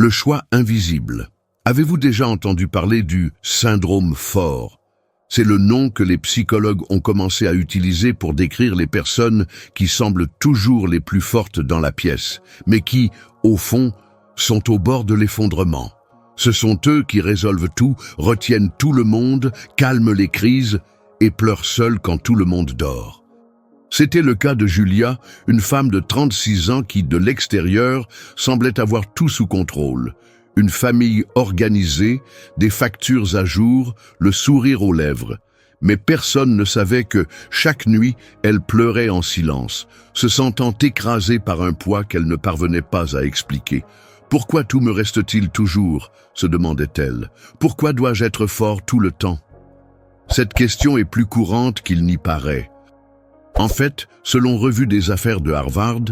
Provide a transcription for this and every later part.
Le choix invisible. Avez-vous déjà entendu parler du syndrome fort? C'est le nom que les psychologues ont commencé à utiliser pour décrire les personnes qui semblent toujours les plus fortes dans la pièce, mais qui, au fond, sont au bord de l'effondrement. Ce sont eux qui résolvent tout, retiennent tout le monde, calment les crises et pleurent seuls quand tout le monde dort. C'était le cas de Julia, une femme de 36 ans qui, de l'extérieur, semblait avoir tout sous contrôle. Une famille organisée, des factures à jour, le sourire aux lèvres. Mais personne ne savait que, chaque nuit, elle pleurait en silence, se sentant écrasée par un poids qu'elle ne parvenait pas à expliquer. « Pourquoi tout me reste-t-il toujours ?» se demandait-elle. « Pourquoi dois-je être fort tout le temps ?» Cette question est plus courante qu'il n'y paraît. En fait, selon Revue des affaires de Harvard,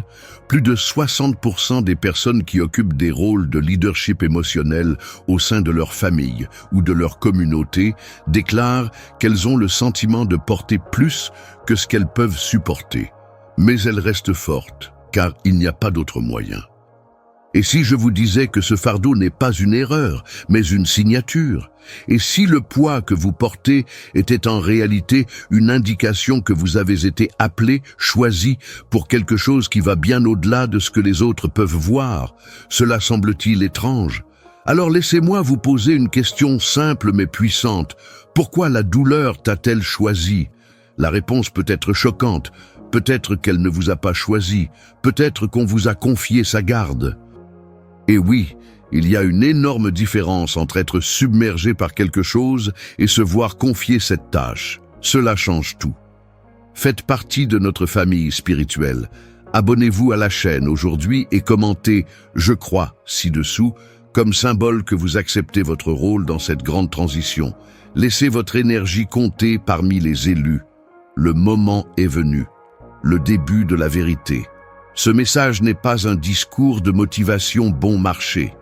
plus de 60% des personnes qui occupent des rôles de leadership émotionnel au sein de leur famille ou de leur communauté déclarent qu'elles ont le sentiment de porter plus que ce qu'elles peuvent supporter. Mais elles restent fortes, car il n'y a pas d'autre moyen. Et si je vous disais que ce fardeau n'est pas une erreur, mais une signature? Et si le poids que vous portez était en réalité une indication que vous avez été appelé, choisi pour quelque chose qui va bien au-delà de ce que les autres peuvent voir? Cela semble-t-il étrange? Alors laissez-moi vous poser une question simple mais puissante. Pourquoi la douleur t'a-t-elle choisi? La réponse peut être choquante. Peut-être qu'elle ne vous a pas choisi. Peut-être qu'on vous a confié sa garde. Et oui, il y a une énorme différence entre être submergé par quelque chose et se voir confier cette tâche. Cela change tout. Faites partie de notre famille spirituelle. Abonnez-vous à la chaîne aujourd'hui et commentez « Je crois » ci-dessous, comme symbole que vous acceptez votre rôle dans cette grande transition. Laissez votre énergie compter parmi les élus. Le moment est venu. Le début de la vérité. Ce message n'est pas un discours de motivation bon marché.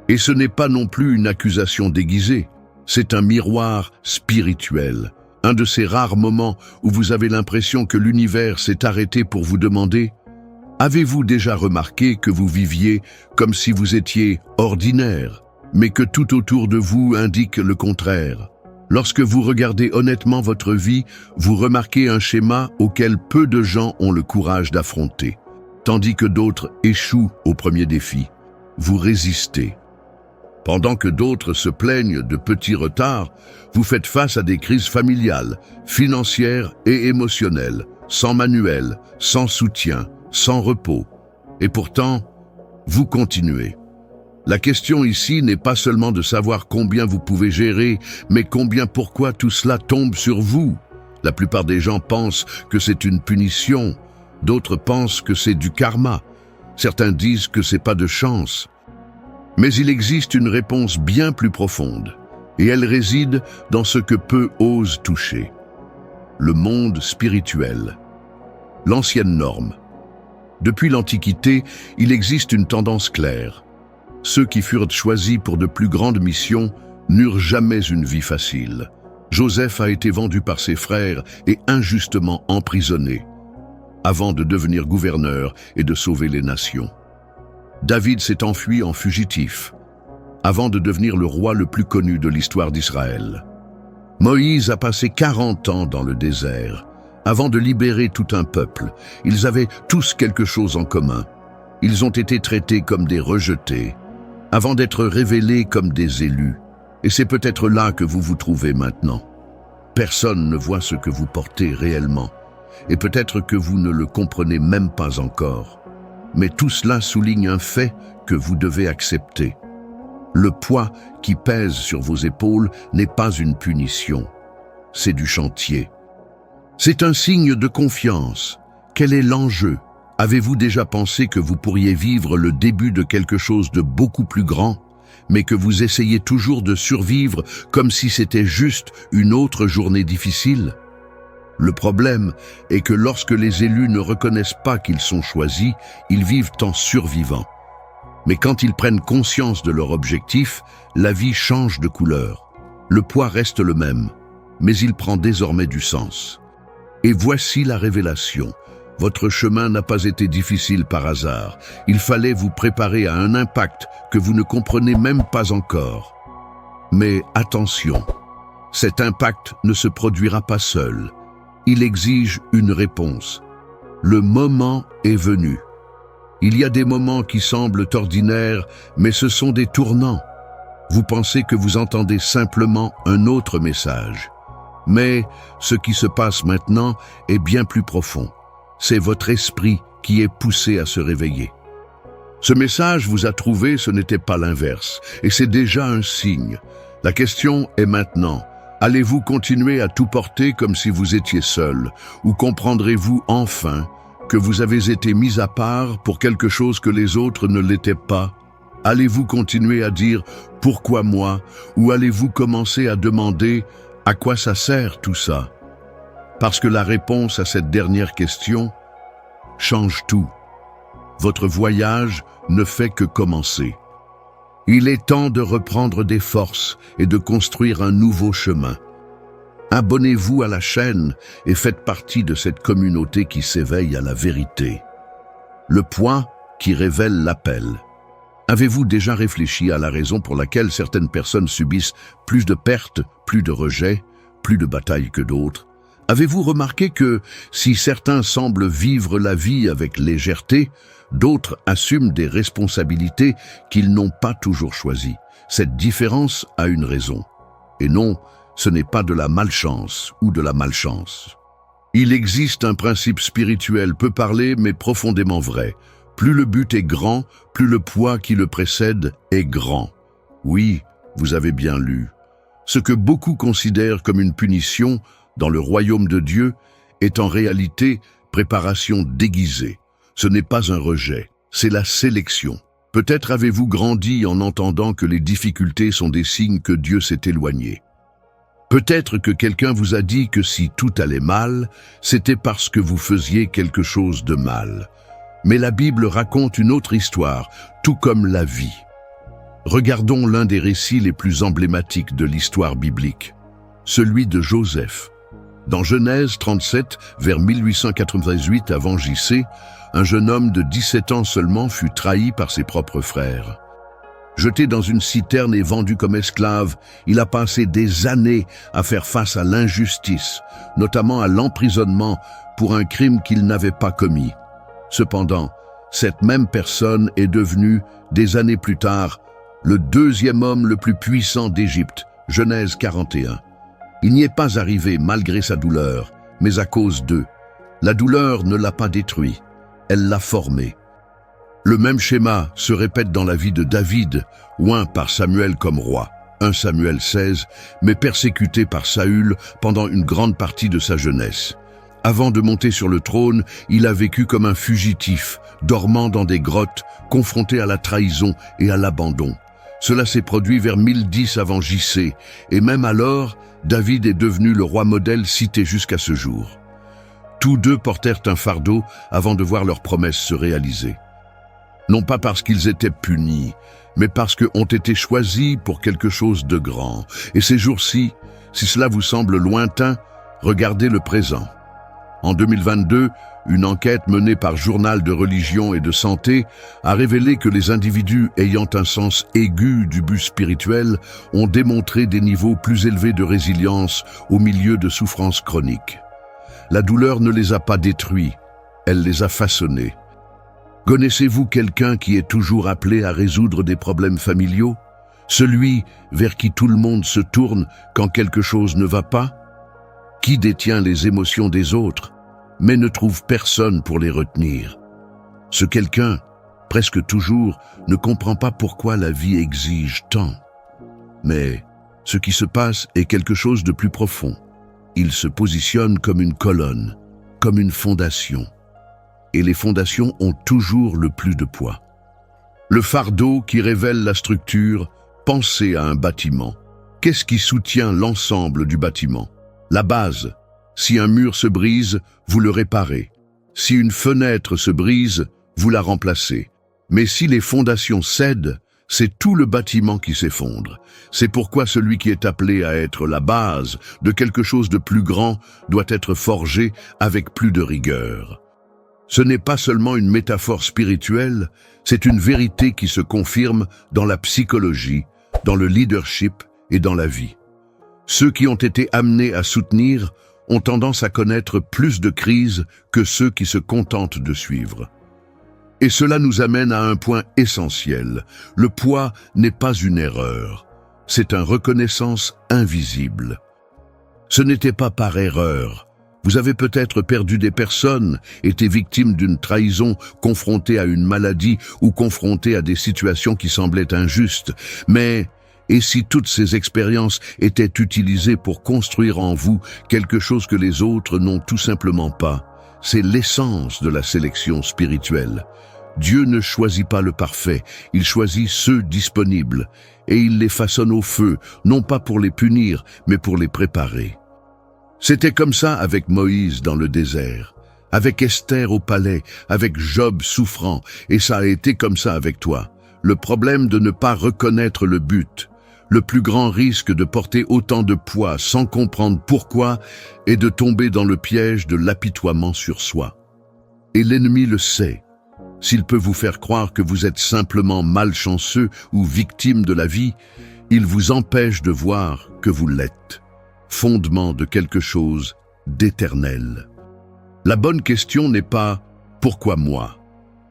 Et ce n'est pas non plus une accusation déguisée. C'est un miroir spirituel. Un de ces rares moments où vous avez l'impression que l'univers s'est arrêté pour vous demander « Avez-vous déjà remarqué que vous viviez comme si vous étiez ordinaire, mais que tout autour de vous indique le contraire ?» Lorsque vous regardez honnêtement votre vie, vous remarquez un schéma auquel peu de gens ont le courage d'affronter. Tandis que d'autres échouent au premier défi, vous résistez. Pendant que d'autres se plaignent de petits retards, vous faites face à des crises familiales, financières et émotionnelles, sans manuel, sans soutien, sans repos. Et pourtant, vous continuez. La question ici n'est pas seulement de savoir combien vous pouvez gérer, mais pourquoi tout cela tombe sur vous. La plupart des gens pensent que c'est une punition. D'autres pensent que c'est du karma. Certains disent que c'est pas de chance. Mais il existe une réponse bien plus profonde, et elle réside dans ce que peu osent toucher. Le monde spirituel. L'ancienne norme. Depuis l'Antiquité, il existe une tendance claire. Ceux qui furent choisis pour de plus grandes missions n'eurent jamais une vie facile. Joseph a été vendu par ses frères et injustement emprisonné, avant de devenir gouverneur et de sauver les nations. David s'est enfui en fugitif, avant de devenir le roi le plus connu de l'histoire d'Israël. Moïse a passé 40 ans dans le désert, avant de libérer tout un peuple. Ils avaient tous quelque chose en commun. Ils ont été traités comme des rejetés, avant d'être révélés comme des élus. Et c'est peut-être là que vous vous trouvez maintenant. Personne ne voit ce que vous portez réellement. Et peut-être que vous ne le comprenez même pas encore. Mais tout cela souligne un fait que vous devez accepter. Le poids qui pèse sur vos épaules n'est pas une punition, c'est du chantier. C'est un signe de confiance. Quel est l'enjeu? Avez-vous déjà pensé que vous pourriez vivre le début de quelque chose de beaucoup plus grand, mais que vous essayez toujours de survivre comme si c'était juste une autre journée difficile? Le problème est que lorsque les élus ne reconnaissent pas qu'ils sont choisis, ils vivent en survivant. Mais quand ils prennent conscience de leur objectif, la vie change de couleur. Le poids reste le même, mais il prend désormais du sens. Et voici la révélation. Votre chemin n'a pas été difficile par hasard. Il fallait vous préparer à un impact que vous ne comprenez même pas encore. Mais attention, cet impact ne se produira pas seul. Il exige une réponse. Le moment est venu. Il y a des moments qui semblent ordinaires, mais ce sont des tournants. Vous pensez que vous entendez simplement un autre message. Mais ce qui se passe maintenant est bien plus profond. C'est votre esprit qui est poussé à se réveiller. Ce message vous a trouvé, ce n'était pas l'inverse, et c'est déjà un signe. La question est maintenant, allez-vous continuer à tout porter comme si vous étiez seul, ou comprendrez-vous enfin que vous avez été mis à part pour quelque chose que les autres ne l'étaient pas? Allez-vous continuer à dire « Pourquoi moi ?» ou allez-vous commencer à demander « À quoi ça sert tout ça ?» Parce que la réponse à cette dernière question change tout. Votre voyage ne fait que commencer. Il est temps de reprendre des forces et de construire un nouveau chemin. Abonnez-vous à la chaîne et faites partie de cette communauté qui s'éveille à la vérité. Le point qui révèle l'appel. Avez-vous déjà réfléchi à la raison pour laquelle certaines personnes subissent plus de pertes, plus de rejets, plus de batailles que d'autres? Avez-vous remarqué que si certains semblent vivre la vie avec légèreté, d'autres assument des responsabilités qu'ils n'ont pas toujours choisies? Cette différence a une raison. Et non, ce n'est pas de la malchance ou de la malchance. Il existe un principe spirituel peu parlé mais profondément vrai. Plus le but est grand, plus le poids qui le précède est grand. Oui, vous avez bien lu. Ce que beaucoup considèrent comme une punition dans le royaume de Dieu est en réalité préparation déguisée. Ce n'est pas un rejet, c'est la sélection. Peut-être avez-vous grandi en entendant que les difficultés sont des signes que Dieu s'est éloigné. Peut-être que quelqu'un vous a dit que si tout allait mal, c'était parce que vous faisiez quelque chose de mal. Mais la Bible raconte une autre histoire, tout comme la vie. Regardons l'un des récits les plus emblématiques de l'histoire biblique, celui de Joseph. Dans Genèse 37, vers 1888 avant JC, un jeune homme de 17 ans seulement fut trahi par ses propres frères. Jeté dans une citerne et vendu comme esclave, il a passé des années à faire face à l'injustice, notamment à l'emprisonnement pour un crime qu'il n'avait pas commis. Cependant, cette même personne est devenue, des années plus tard, le deuxième homme le plus puissant d'Égypte, Genèse 41. Il n'y est pas arrivé malgré sa douleur, mais à cause d'eux. La douleur ne l'a pas détruit, elle l'a formé. Le même schéma se répète dans la vie de David, oint par Samuel comme roi, 1 Samuel 16, mais persécuté par Saül pendant une grande partie de sa jeunesse. Avant de monter sur le trône, il a vécu comme un fugitif, dormant dans des grottes, confronté à la trahison et à l'abandon. Cela s'est produit vers 1010 avant JC, et même alors, David est devenu le roi modèle cité jusqu'à ce jour. Tous deux portèrent un fardeau avant de voir leurs promesses se réaliser. Non pas parce qu'ils étaient punis, mais parce qu'ils ont été choisis pour quelque chose de grand. Et ces jours-ci, si cela vous semble lointain, regardez le présent. En 2022, une enquête menée par Journal de religion et de santé a révélé que les individus ayant un sens aigu du but spirituel ont démontré des niveaux plus élevés de résilience au milieu de souffrances chroniques. La douleur ne les a pas détruits, elle les a façonnés. Connaissez-vous quelqu'un qui est toujours appelé à résoudre des problèmes familiaux? Celui vers qui tout le monde se tourne quand quelque chose ne va pas? Qui détient les émotions des autres, mais ne trouve personne pour les retenir? Ce quelqu'un, presque toujours, ne comprend pas pourquoi la vie exige tant. Mais ce qui se passe est quelque chose de plus profond. Il se positionne comme une colonne, comme une fondation. Et les fondations ont toujours le plus de poids. Le fardeau qui révèle la structure, pensez à un bâtiment. Qu'est-ce qui soutient l'ensemble du bâtiment? La base. Si un mur se brise, vous le réparez. Si une fenêtre se brise, vous la remplacez. Mais si les fondations cèdent, c'est tout le bâtiment qui s'effondre. C'est pourquoi celui qui est appelé à être la base de quelque chose de plus grand doit être forgé avec plus de rigueur. Ce n'est pas seulement une métaphore spirituelle, c'est une vérité qui se confirme dans la psychologie, dans le leadership et dans la vie. Ceux qui ont été amenés à soutenir ont tendance à connaître plus de crises que ceux qui se contentent de suivre. Et cela nous amène à un point essentiel. Le poids n'est pas une erreur, c'est une reconnaissance invisible. Ce n'était pas par erreur. Vous avez peut-être perdu des personnes, été victime d'une trahison, confronté à une maladie ou confronté à des situations qui semblaient injustes. Mais, et si toutes ces expériences étaient utilisées pour construire en vous quelque chose que les autres n'ont tout simplement pas? C'est l'essence de la sélection spirituelle. Dieu ne choisit pas le parfait, il choisit ceux disponibles, et il les façonne au feu, non pas pour les punir, mais pour les préparer. C'était comme ça avec Moïse dans le désert, avec Esther au palais, avec Job souffrant, et ça a été comme ça avec toi. Le problème de ne pas reconnaître le but, le plus grand risque de porter autant de poids sans comprendre pourquoi, est de tomber dans le piège de l'apitoiement sur soi. Et l'ennemi le sait. S'il peut vous faire croire que vous êtes simplement malchanceux ou victime de la vie, il vous empêche de voir que vous l'êtes. Fondement de quelque chose d'éternel. La bonne question n'est pas « pourquoi moi ?»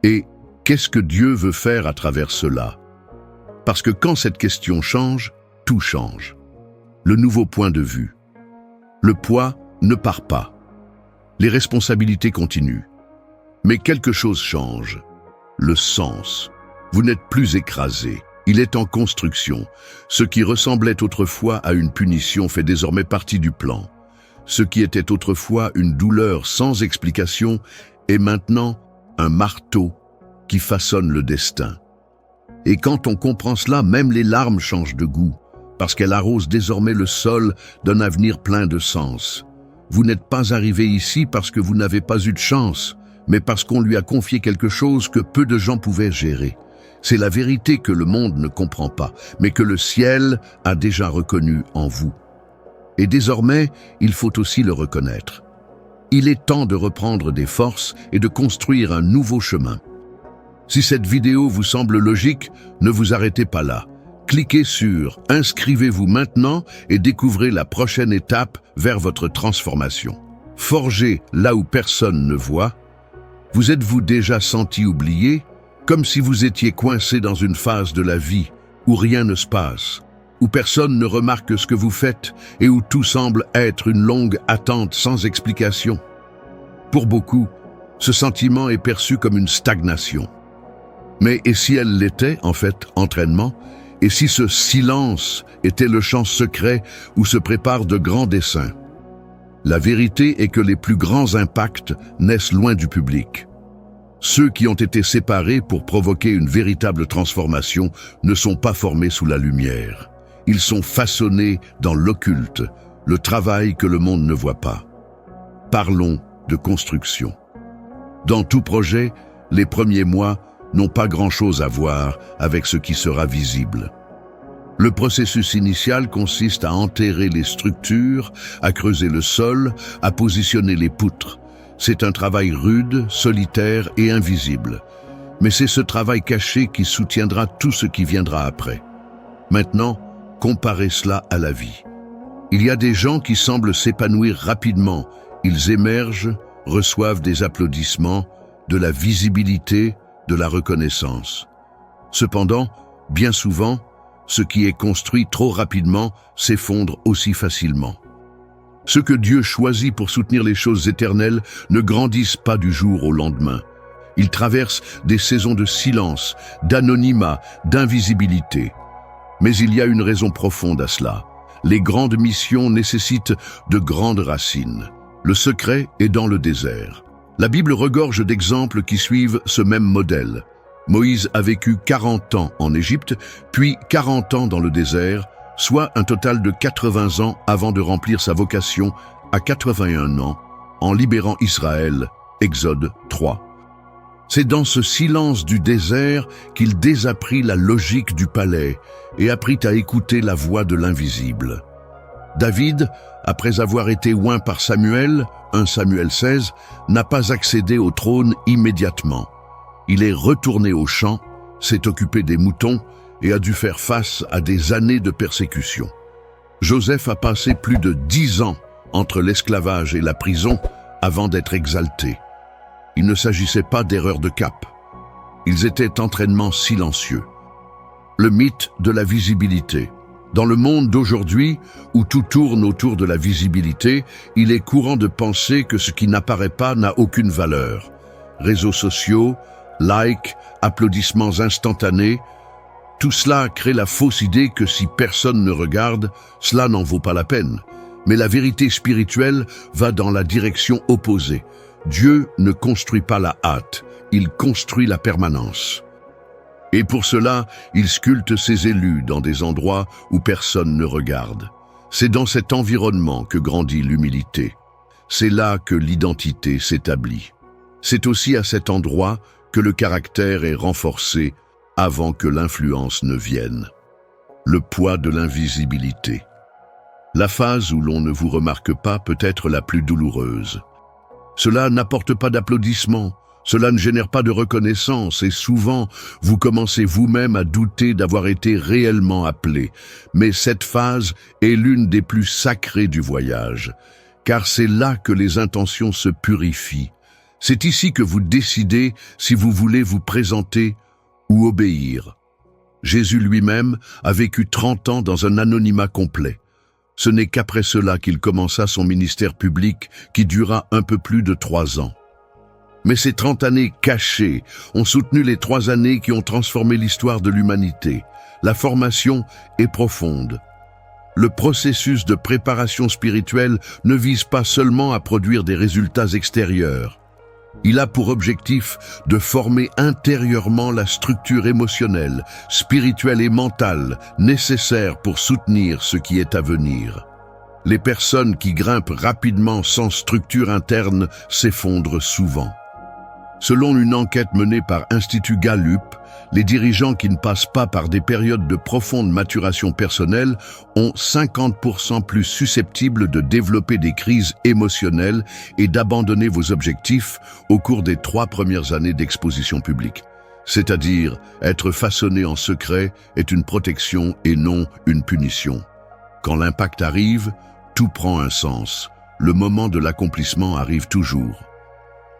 et « qu'est-ce que Dieu veut faire à travers cela ?» Parce que quand cette question change, tout change. Le nouveau point de vue. Le poids ne part pas. Les responsabilités continuent. Mais quelque chose change. Le sens. Vous n'êtes plus écrasé. Il est en construction. Ce qui ressemblait autrefois à une punition fait désormais partie du plan. Ce qui était autrefois une douleur sans explication est maintenant un marteau qui façonne le destin. Et quand on comprend cela, même les larmes changent de goût, parce qu'elles arrosent désormais le sol d'un avenir plein de sens. Vous n'êtes pas arrivé ici parce que vous n'avez pas eu de chance, mais parce qu'on lui a confié quelque chose que peu de gens pouvaient gérer. C'est la vérité que le monde ne comprend pas, mais que le ciel a déjà reconnue en vous. Et désormais, il faut aussi le reconnaître. Il est temps de reprendre des forces et de construire un nouveau chemin. Si cette vidéo vous semble logique, ne vous arrêtez pas là. Cliquez sur « Inscrivez-vous maintenant » et découvrez la prochaine étape vers votre transformation. Forgé là où personne ne voit, vous êtes-vous déjà senti oublié, comme si vous étiez coincé dans une phase de la vie où rien ne se passe, où personne ne remarque ce que vous faites et où tout semble être une longue attente sans explication. Pour beaucoup, ce sentiment est perçu comme une stagnation. Mais et si elle l'était, en fait, entraînement, et si ce silence était le champ secret où se préparent de grands desseins? La vérité est que les plus grands impacts naissent loin du public. Ceux qui ont été séparés pour provoquer une véritable transformation ne sont pas formés sous la lumière. Ils sont façonnés dans l'occulte, le travail que le monde ne voit pas. Parlons de construction. Dans tout projet, les premiers mois n'ont pas grand-chose à voir avec ce qui sera visible. Le processus initial consiste à enterrer les structures, à creuser le sol, à positionner les poutres. C'est un travail rude, solitaire et invisible. Mais c'est ce travail caché qui soutiendra tout ce qui viendra après. Maintenant, comparez cela à la vie. Il y a des gens qui semblent s'épanouir rapidement. Ils émergent, reçoivent des applaudissements, de la visibilité, de la reconnaissance. Cependant, bien souvent, ce qui est construit trop rapidement s'effondre aussi facilement. Ceux que Dieu choisit pour soutenir les choses éternelles ne grandissent pas du jour au lendemain. Ils traversent des saisons de silence, d'anonymat, d'invisibilité. Mais il y a une raison profonde à cela. Les grandes missions nécessitent de grandes racines. Le secret est dans le désert. La Bible regorge d'exemples qui suivent ce même modèle. Moïse a vécu 40 ans en Égypte, puis 40 ans dans le désert, soit un total de 80 ans avant de remplir sa vocation à 81 ans, en libérant Israël, Exode 3. C'est dans ce silence du désert qu'il désapprit la logique du palais et apprit à écouter la voix de l'invisible. David, après avoir été oint par Samuel, 1 Samuel 16, n'a pas accédé au trône immédiatement. Il est retourné au champ, s'est occupé des moutons et a dû faire face à des années de persécution. Joseph a passé plus de 10 ans entre l'esclavage et la prison avant d'être exalté. Il ne s'agissait pas d'erreur de cap. Ils étaient entraînements silencieux. Le mythe de la visibilité. Dans le monde d'aujourd'hui, où tout tourne autour de la visibilité, il est courant de penser que ce qui n'apparaît pas n'a aucune valeur. Réseaux sociaux, likes, applaudissements instantanés, tout cela crée la fausse idée que si personne ne regarde, cela n'en vaut pas la peine. Mais la vérité spirituelle va dans la direction opposée. Dieu ne construit pas la hâte, il construit la permanence. Et pour cela, il sculpte ses élus dans des endroits où personne ne regarde. C'est dans cet environnement que grandit l'humilité. C'est là que l'identité s'établit. C'est aussi à cet endroit que le caractère est renforcé avant que l'influence ne vienne. Le poids de l'invisibilité. La phase où l'on ne vous remarque pas peut être la plus douloureuse. Cela n'apporte pas d'applaudissements, cela ne génère pas de reconnaissance et souvent vous commencez vous-même à douter d'avoir été réellement appelé. Mais cette phase est l'une des plus sacrées du voyage, car c'est là que les intentions se purifient. C'est ici que vous décidez si vous voulez vous présenter ou obéir. Jésus lui-même a vécu 30 ans dans un anonymat complet. Ce n'est qu'après cela qu'il commença son ministère public qui dura un peu plus de 3 ans. Mais ces 30 années cachées ont soutenu les 3 années qui ont transformé l'histoire de l'humanité. La formation est profonde. Le processus de préparation spirituelle ne vise pas seulement à produire des résultats extérieurs. Il a pour objectif de former intérieurement la structure émotionnelle, spirituelle et mentale nécessaire pour soutenir ce qui est à venir. Les personnes qui grimpent rapidement sans structure interne s'effondrent souvent. Selon une enquête menée par Institut Gallup, les dirigeants qui ne passent pas par des périodes de profonde maturation personnelle ont 50% plus susceptibles de développer des crises émotionnelles et d'abandonner vos objectifs au cours des 3 premières années d'exposition publique. C'est-à-dire, être façonné en secret est une protection et non une punition. Quand l'impact arrive, tout prend un sens. Le moment de l'accomplissement arrive toujours.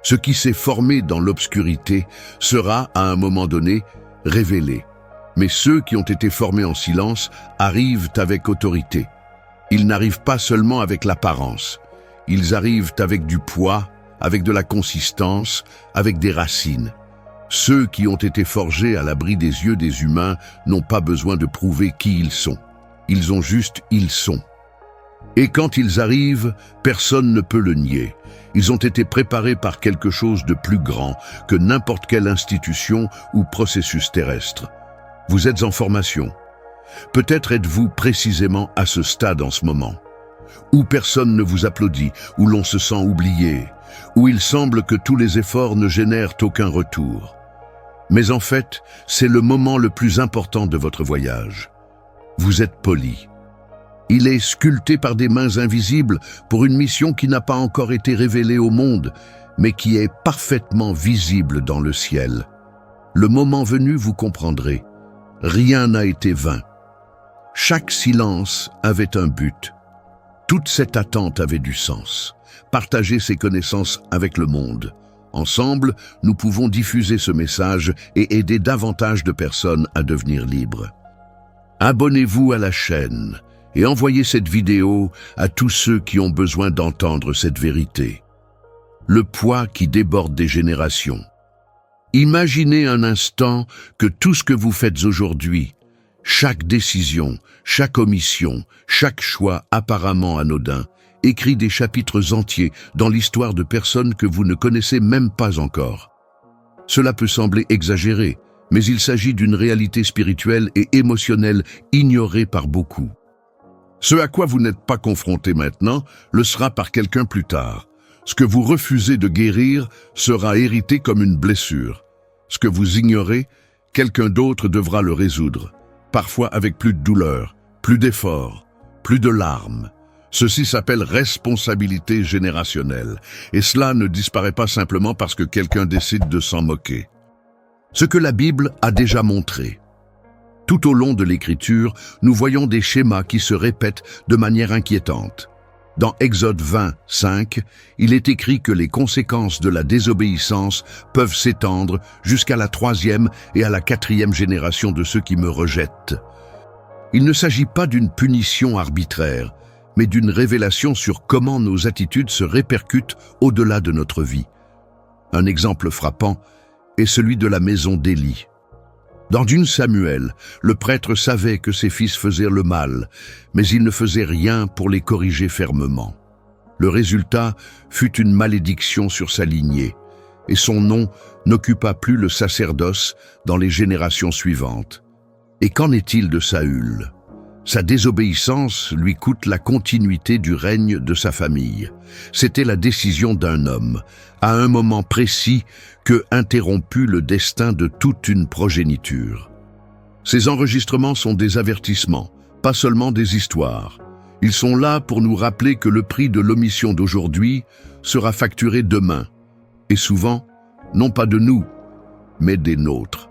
Ce qui s'est formé dans l'obscurité sera, à un moment donné, révélé. Mais ceux qui ont été formés en silence arrivent avec autorité. Ils n'arrivent pas seulement avec l'apparence. Ils arrivent avec du poids, avec de la consistance, avec des racines. Ceux qui ont été forgés à l'abri des yeux des humains n'ont pas besoin de prouver qui ils sont. Ils sont. Et quand ils arrivent, personne ne peut le nier. Ils ont été préparés par quelque chose de plus grand que n'importe quelle institution ou processus terrestre. Vous êtes en formation. Peut-être êtes-vous précisément à ce stade en ce moment, où personne ne vous applaudit, où l'on se sent oublié, où il semble que tous les efforts ne génèrent aucun retour. Mais en fait, c'est le moment le plus important de votre voyage. Vous êtes poli. Il est sculpté par des mains invisibles pour une mission qui n'a pas encore été révélée au monde, mais qui est parfaitement visible dans le ciel. Le moment venu, vous comprendrez. Rien n'a été vain. Chaque silence avait un but. Toute cette attente avait du sens. Partager ses connaissances avec le monde. Ensemble, nous pouvons diffuser ce message et aider davantage de personnes à devenir libres. Abonnez-vous à la chaîne et envoyez cette vidéo à tous ceux qui ont besoin d'entendre cette vérité. Le poids qui déborde des générations. Imaginez un instant que tout ce que vous faites aujourd'hui, chaque décision, chaque omission, chaque choix apparemment anodin, écrit des chapitres entiers dans l'histoire de personnes que vous ne connaissez même pas encore. Cela peut sembler exagéré, mais il s'agit d'une réalité spirituelle et émotionnelle ignorée par beaucoup. Ce à quoi vous n'êtes pas confronté maintenant le sera par quelqu'un plus tard. Ce que vous refusez de guérir sera hérité comme une blessure. Ce que vous ignorez, quelqu'un d'autre devra le résoudre, parfois avec plus de douleur, plus d'efforts, plus de larmes, Ceci s'appelle responsabilité générationnelle, et cela ne disparaît pas simplement parce que quelqu'un décide de s'en moquer. Ce que la Bible a déjà montré. Tout au long de l'Écriture, nous voyons des schémas qui se répètent de manière inquiétante. Dans Exode 20, 5, il est écrit que les conséquences de la désobéissance peuvent s'étendre jusqu'à la 3e et à la 4e génération de ceux qui me rejettent. Il ne s'agit pas d'une punition arbitraire, mais d'une révélation sur comment nos attitudes se répercutent au-delà de notre vie. Un exemple frappant est celui de la maison d'Élie. Dans 1 Samuel, le prêtre savait que ses fils faisaient le mal, mais il ne faisait rien pour les corriger fermement. Le résultat fut une malédiction sur sa lignée, et son nom n'occupa plus le sacerdoce dans les générations suivantes. Et qu'en est-il de Saül ? Sa désobéissance lui coûte la continuité du règne de sa famille. C'était la décision d'un homme, à un moment précis, que interromput le destin de toute une progéniture. Ces enregistrements sont des avertissements, pas seulement des histoires. Ils sont là pour nous rappeler que le prix de l'omission d'aujourd'hui sera facturé demain, et souvent, non pas de nous, mais des nôtres.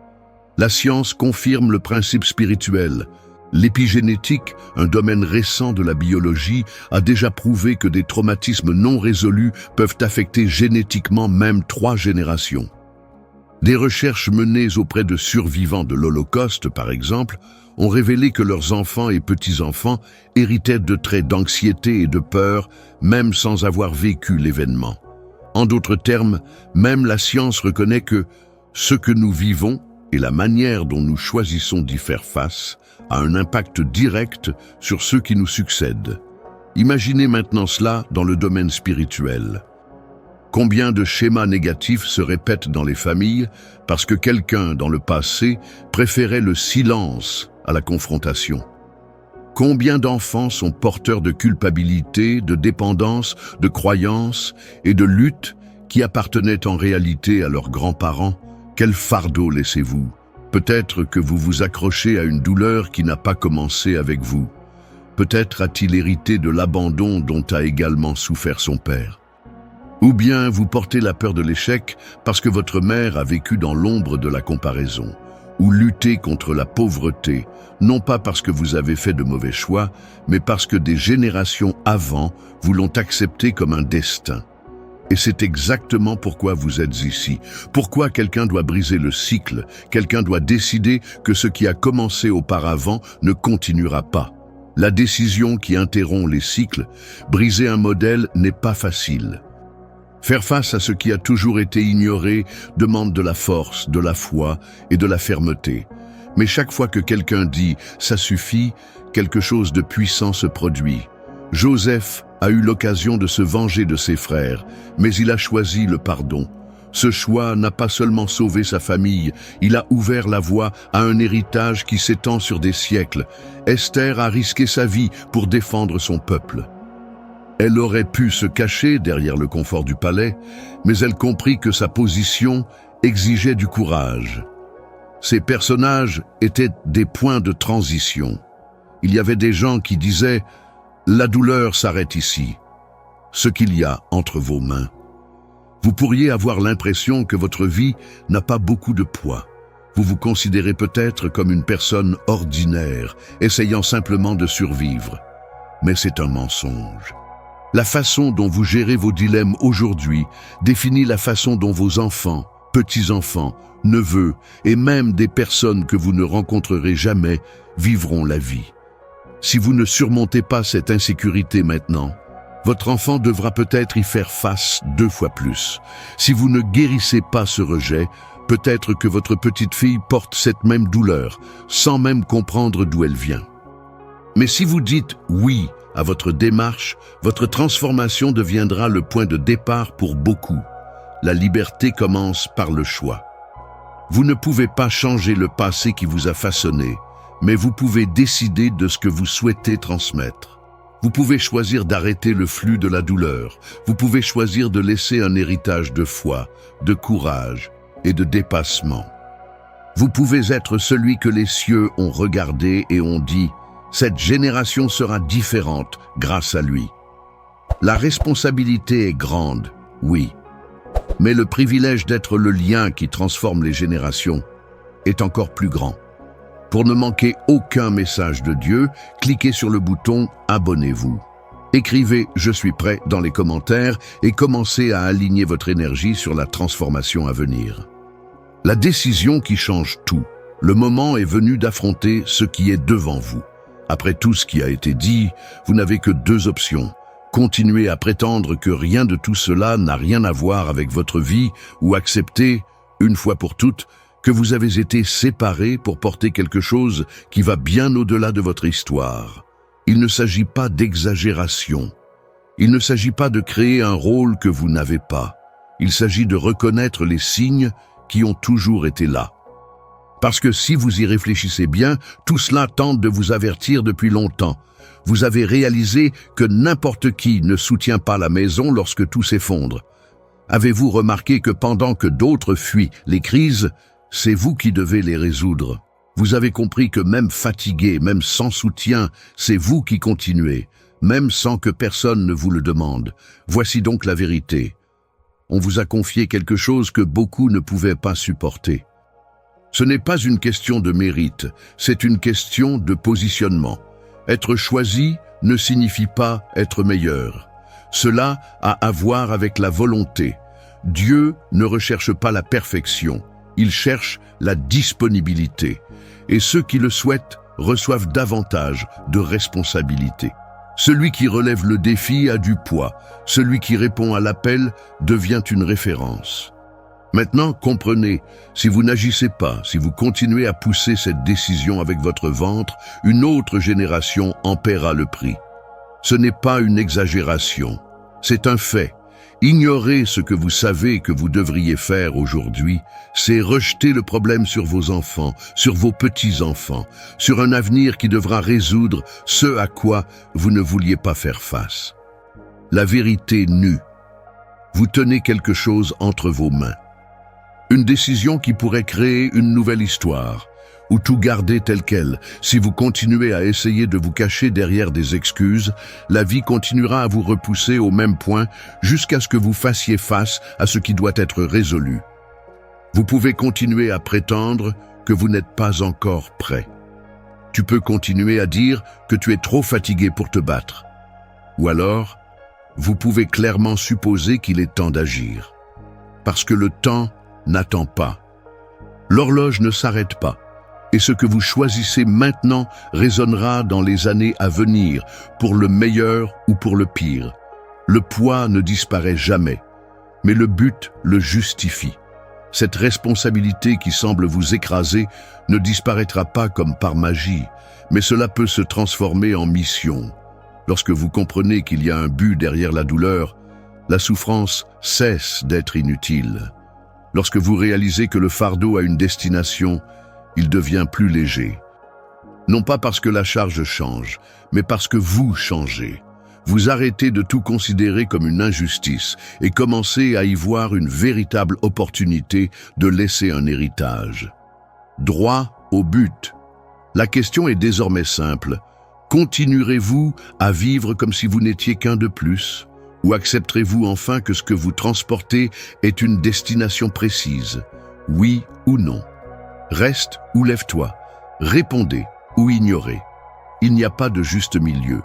La science confirme le principe spirituel. L'épigénétique, un domaine récent de la biologie, a déjà prouvé que des traumatismes non résolus peuvent affecter génétiquement même 3 générations. Des recherches menées auprès de survivants de l'Holocauste, par exemple, ont révélé que leurs enfants et petits-enfants héritaient de traits d'anxiété et de peur, même sans avoir vécu l'événement. En d'autres termes, même la science reconnaît que ce que nous vivons et la manière dont nous choisissons d'y faire face a un impact direct sur ceux qui nous succèdent. Imaginez maintenant cela dans le domaine spirituel. Combien de schémas négatifs se répètent dans les familles parce que quelqu'un dans le passé préférait le silence à la confrontation? Combien d'enfants sont porteurs de culpabilité, de dépendance, de croyances et de luttes qui appartenaient en réalité à leurs grands-parents? Quel fardeau laissez-vous? Peut-être que vous vous accrochez à une douleur qui n'a pas commencé avec vous. Peut-être a-t-il hérité de l'abandon dont a également souffert son père. Ou bien vous portez la peur de l'échec parce que votre mère a vécu dans l'ombre de la comparaison, ou luttez contre la pauvreté, non pas parce que vous avez fait de mauvais choix, mais parce que des générations avant vous l'ont accepté comme un destin. Et c'est exactement pourquoi vous êtes ici. Pourquoi quelqu'un doit briser le cycle, quelqu'un doit décider que ce qui a commencé auparavant ne continuera pas. La décision qui interrompt les cycles, briser un modèle n'est pas facile. Faire face à ce qui a toujours été ignoré demande de la force, de la foi et de la fermeté. Mais chaque fois que quelqu'un dit « ça suffit », quelque chose de puissant se produit. Joseph a eu l'occasion de se venger de ses frères, mais il a choisi le pardon. Ce choix n'a pas seulement sauvé sa famille, il a ouvert la voie à un héritage qui s'étend sur des siècles. Esther a risqué sa vie pour défendre son peuple. Elle aurait pu se cacher derrière le confort du palais, mais elle comprit que sa position exigeait du courage. Ces personnages étaient des points de transition. Il y avait des gens qui disaient « La douleur s'arrête ici. Ce qu'il y a entre vos mains. » Vous pourriez avoir l'impression que votre vie n'a pas beaucoup de poids. Vous vous considérez peut-être comme une personne ordinaire, essayant simplement de survivre. Mais c'est un mensonge. La façon dont vous gérez vos dilemmes aujourd'hui définit la façon dont vos enfants, petits-enfants, neveux et même des personnes que vous ne rencontrerez jamais vivront la vie. Si vous ne surmontez pas cette insécurité maintenant, votre enfant devra peut-être y faire face 2 fois plus. Si vous ne guérissez pas ce rejet, peut-être que votre petite fille porte cette même douleur, sans même comprendre d'où elle vient. Mais si vous dites oui à votre démarche, votre transformation deviendra le point de départ pour beaucoup. La liberté commence par le choix. Vous ne pouvez pas changer le passé qui vous a façonné, mais vous pouvez décider de ce que vous souhaitez transmettre. Vous pouvez choisir d'arrêter le flux de la douleur. Vous pouvez choisir de laisser un héritage de foi, de courage et de dépassement. Vous pouvez être celui que les cieux ont regardé et ont dit « Cette génération sera différente grâce à lui. La responsabilité est grande, oui, mais le privilège d'être le lien qui transforme les générations est encore plus grand. Pour ne manquer aucun message de Dieu, cliquez sur le bouton « Abonnez-vous ». Écrivez « Je suis prêt » dans les commentaires et commencez à aligner votre énergie sur la transformation à venir. La décision qui change tout. Le moment est venu d'affronter ce qui est devant vous. Après tout ce qui a été dit, vous n'avez que deux options. Continuer à prétendre que rien de tout cela n'a rien à voir avec votre vie ou accepter, une fois pour toutes, que vous avez été séparés pour porter quelque chose qui va bien au-delà de votre histoire. Il ne s'agit pas d'exagération. Il ne s'agit pas de créer un rôle que vous n'avez pas. Il s'agit de reconnaître les signes qui ont toujours été là. Parce que si vous y réfléchissez bien, tout cela tente de vous avertir depuis longtemps. Vous avez réalisé que n'importe qui ne soutient pas la maison lorsque tout s'effondre. Avez-vous remarqué que pendant que d'autres fuient les crises, c'est vous qui devez les résoudre? Vous avez compris que même fatigué, même sans soutien, c'est vous qui continuez, même sans que personne ne vous le demande. Voici donc la vérité. On vous a confié quelque chose que beaucoup ne pouvaient pas supporter. Ce n'est pas une question de mérite, c'est une question de positionnement. Être choisi ne signifie pas être meilleur. Cela a à voir avec la volonté. Dieu ne recherche pas la perfection, il cherche la disponibilité. Et ceux qui le souhaitent reçoivent davantage de responsabilités. Celui qui relève le défi a du poids, celui qui répond à l'appel devient une référence. Maintenant, comprenez, si vous n'agissez pas, si vous continuez à pousser cette décision avec votre ventre, une autre génération en paiera le prix. Ce n'est pas une exagération, c'est un fait. Ignorer ce que vous savez que vous devriez faire aujourd'hui, c'est rejeter le problème sur vos enfants, sur vos petits-enfants, sur un avenir qui devra résoudre ce à quoi vous ne vouliez pas faire face. La vérité nue. Vous tenez quelque chose entre vos mains. Une décision qui pourrait créer une nouvelle histoire, ou tout garder tel quel. Si vous continuez à essayer de vous cacher derrière des excuses, la vie continuera à vous repousser au même point jusqu'à ce que vous fassiez face à ce qui doit être résolu. Vous pouvez continuer à prétendre que vous n'êtes pas encore prêt. Tu peux continuer à dire que tu es trop fatigué pour te battre. Ou alors, vous pouvez clairement supposer qu'il est temps d'agir. Parce que le temps n'attend pas. L'horloge ne s'arrête pas. Et ce que vous choisissez maintenant résonnera dans les années à venir, pour le meilleur ou pour le pire. Le poids ne disparaît jamais, mais le but le justifie. Cette responsabilité qui semble vous écraser ne disparaîtra pas comme par magie, mais cela peut se transformer en mission. Lorsque vous comprenez qu'il y a un but derrière la douleur, la souffrance cesse d'être inutile. Lorsque vous réalisez que le fardeau a une destination, il devient plus léger. Non pas parce que la charge change, mais parce que vous changez. Vous arrêtez de tout considérer comme une injustice et commencez à y voir une véritable opportunité de laisser un héritage. Droit au but. La question est désormais simple. Continuerez-vous à vivre comme si vous n'étiez qu'un de plus? Ou accepterez-vous enfin que ce que vous transportez est une destination précise? Oui ou non? Reste ou lève-toi, répondez ou ignorez. Il n'y a pas de juste milieu.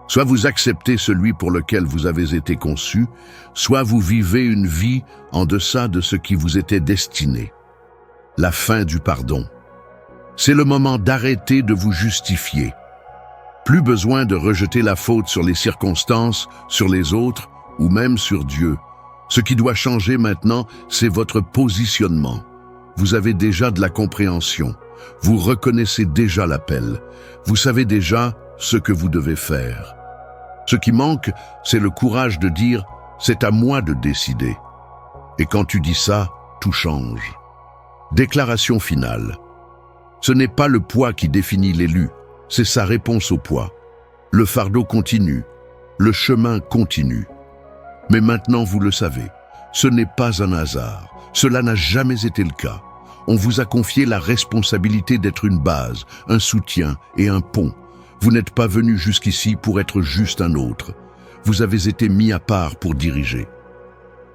Soit vous acceptez celui pour lequel vous avez été conçu, soit vous vivez une vie en deçà de ce qui vous était destiné. La fin du pardon. C'est le moment d'arrêter de vous justifier. Plus besoin de rejeter la faute sur les circonstances, sur les autres ou même sur Dieu. Ce qui doit changer maintenant, c'est votre positionnement. Vous avez déjà de la compréhension. Vous reconnaissez déjà l'appel. Vous savez déjà ce que vous devez faire. Ce qui manque, c'est le courage de dire « c'est à moi de décider ». Et quand tu dis ça, tout change. Déclaration finale. Ce n'est pas le poids qui définit l'élu, c'est sa réponse au poids. Le fardeau continue, le chemin continue. Mais maintenant vous le savez, ce n'est pas un hasard. Cela n'a jamais été le cas. On vous a confié la responsabilité d'être une base, un soutien et un pont. Vous n'êtes pas venu jusqu'ici pour être juste un autre. Vous avez été mis à part pour diriger.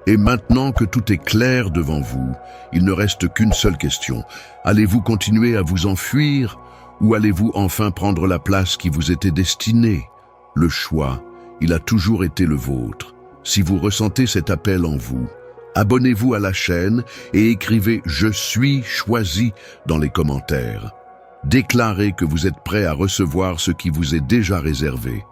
Et maintenant que tout est clair devant vous, il ne reste qu'une seule question. Allez-vous continuer à vous enfuir ou allez-vous enfin prendre la place qui vous était destinée? Le choix, il a toujours été le vôtre. Si vous ressentez cet appel en vous, abonnez-vous à la chaîne et écrivez « Je suis choisi » dans les commentaires. Déclarez que vous êtes prêt à recevoir ce qui vous est déjà réservé.